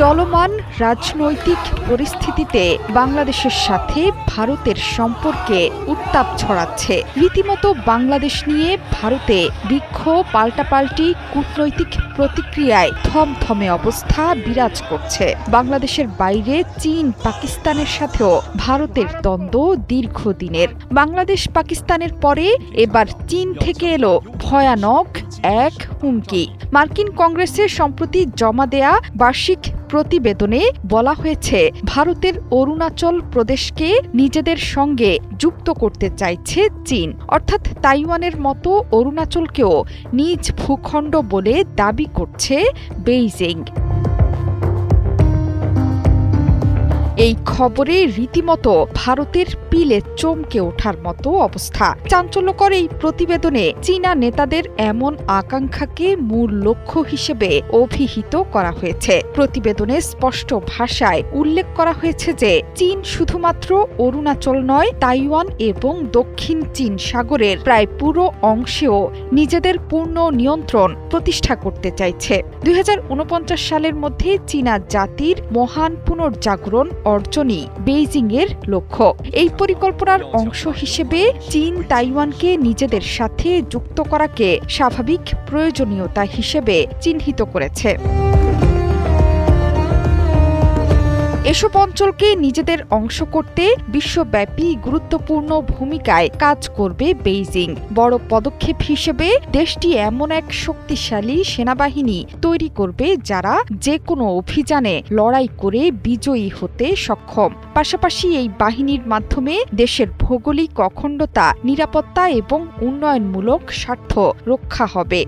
চলমান রাজনৈতিক পরিস্থিতিতে বাংলাদেশের সাথে ভারতের সম্পর্কে উত্তাপ ছড়াচ্ছে। রীতিমতো বাংলাদেশ নিয়ে ভারতে বিক্ষোভ, পাল্টাপাল্টি কূটনৈতিক প্রতিক্রিয়ায় থমথমে অবস্থা বিরাজ করছে। বাংলাদেশের বাইরে চীন, পাকিস্তানের সাথেও ভারতের দ্বন্দ্ব দীর্ঘদিনের। বাংলাদেশ পাকিস্তানের পরে এবার চীন থেকে এলো ভয়ানক এক হুমকি। মার্কিন কংগ্রেসে সম্প্রতি জমা দেয়া বার্ষিক প্রতিবেদনে বলা হয়েছে, ভারতের অরুণাচল প্রদেশকে নিজেদের সঙ্গে যুক্ত করতে চাইছে চীন। অর্থাৎ তাইওয়ানের মতো অরুণাচলকেও নিজ ভূখণ্ড বলে দাবি করছে বেইজিং। এই খবরে রীতিমতো ভারতের পিলে চমকে ওঠার মতো অবস্থা। চাঞ্চল্যকর এই প্রতিবেদনে চীনা নেতাদের এমন আকাঙ্ক্ষাকে মূল লক্ষ্য হিসেবে অভিহিত করা হয়েছে। প্রতিবেদনে স্পষ্ট ভাষায় উল্লেখ করা হয়েছে যে চীন শুধুমাত্র অরুণাচল নয়, তাইওয়ান এবং দক্ষিণ চীন সাগরের প্রায় পুরো অংশেও নিজেদের পূর্ণ নিয়ন্ত্রণ প্রতিষ্ঠা করতে চাইছে। ২০৪৯ সালের মধ্যে চীনা জাতির মহান পুনর্জাগরণ অর্জনই বেইজিংয়ের লক্ষ্য। এই পরিকল্পনার অংশ হিসেবে চীন তাইওয়ানকে নিজেদের সাথে যুক্ত করাকে স্বাভাবিক প্রয়োজনীয়তা হিসেবে চিহ্নিত করেছে। এসব অঞ্চলকে নিজেদের অংশ করতে বিশ্বব্যাপী গুরুত্বপূর্ণ ভূমিকায় কাজ করবে বেইজিং। বড় পদক্ষেপ হিসেবে দেশটি এমন এক শক্তিশালী সেনাবাহিনী তৈরি করবে যারা যে কোনো অভিযানে লড়াই করে বিজয়ী হতে সক্ষম। পাশাপাশি এই বাহিনীর মাধ্যমে দেশের ভৌগোলিক অখণ্ডতা, নিরাপত্তা এবং উন্নয়নমূলক স্বার্থ রক্ষা হবে।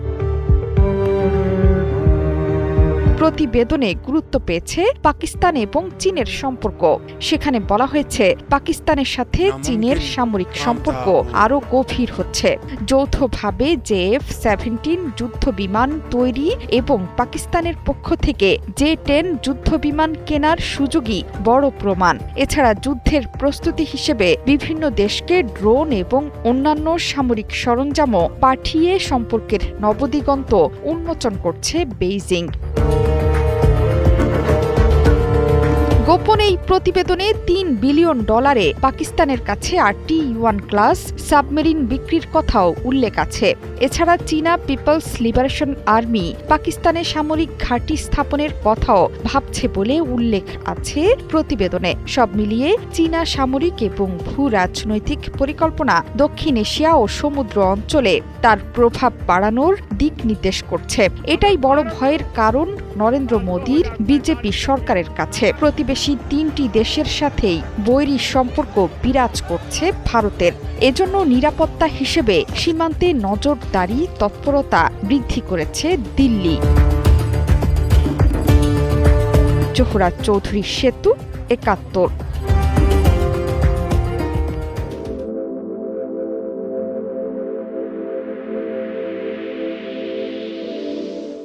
প্রতিবেদনে গুরুত্ব পেয়েছে পাকিস্তান এবং চীনের সম্পর্ক। সেখানে বলা হয়েছে, পাকিস্তানের সাথে চীনের সামরিক সম্পর্ক আরও গভীর হচ্ছে। যৌথভাবে JF-17 যুদ্ধবিমান তৈরি এবং পাকিস্তানের পক্ষ থেকে J-10 যুদ্ধবিমান কেনার সুযোগই বড় প্রমাণ। এছাড়া যুদ্ধের প্রস্তুতি হিসেবে বিভিন্ন দেশকে ড্রোন এবং অন্যান্য সামরিক সরঞ্জামও পাঠিয়ে সম্পর্কের নবদিগন্ত উন্মোচন করছে বেইজিং। গোপন এই প্রতিবেদনে $3 বিলিয়ন পাকিস্তানের কাছে 8টি ইউয়ান ক্লাস সাবমেরিন বিক্রির কথাও উল্লেখ আছে। এছাড়া চীনা পিপলস লিবারেশন আর্মি পাকিস্তানে সামরিক ঘাঁটি স্থাপনের কথাও ভাবছে বলে উল্লেখ আছে প্রতিবেদনে। সব মিলিয়ে চীনা সামরিক এবং ভূ রাজনৈতিক পরিকল্পনা দক্ষিণ এশিয়া ও সমুদ্র অঞ্চলে তার প্রভাব বাড়ানোর দিক নির্দেশ করছে। এটাই বড় ভয়ের কারণ নরেন্দ্র মোদীর বিজেপি সরকারের কাছে। প্রতিবেশী 3টি দেশের সাথেই বৈরী সম্পর্ক বিরাজ করছে ভারতের। এজন্য নিরাপত্তা হিসেবে সীমান্তে নজরদারি তৎপরতা বৃদ্ধি করেছে দিল্লি। জোহরা চৌধুরী সেতু, ৭১।